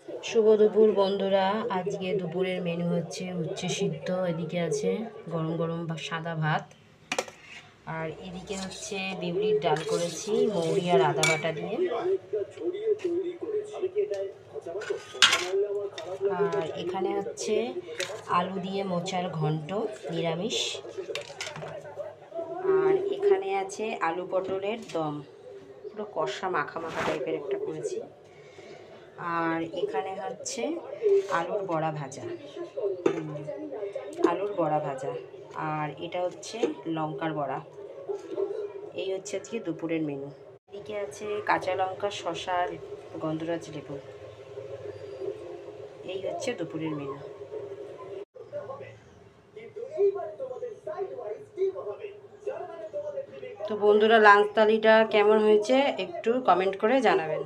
শুভ দুপুর বন্ধুরা। আজকে দুপুরের মেনু হচ্ছে উচ্ছে সিদ্ধ, এদিকে আছে গরম গরম সাদা ভাত, আর এদিকে হচ্ছে বিউলির ডাল করেছি মৌরি আর আদা বাটা দিয়ে, আর এখানে হচ্ছে আলু দিয়ে মোচার ঘন্ট নিরামিষ, আর এখানে আছে আলু পটলের দম, পুরো কষা মাখা মাখা টাইপের একটা করেছি, আর এখানে হচ্ছে আলুর বড়া ভাজা, আর এটা হচ্ছে লঙ্কার বড়া। এই হচ্ছে আজকে দুপুরের মেনু। এদিকে আছে কাঁচা লঙ্কা, শসা, গন্ধরাজ লেবু। এই হচ্ছে দুপুরের মেনু। তো বন্ধুরা, লাঞ্চ থালিটা কেমন হয়েছে একটু কমেন্ট করে জানাবেন।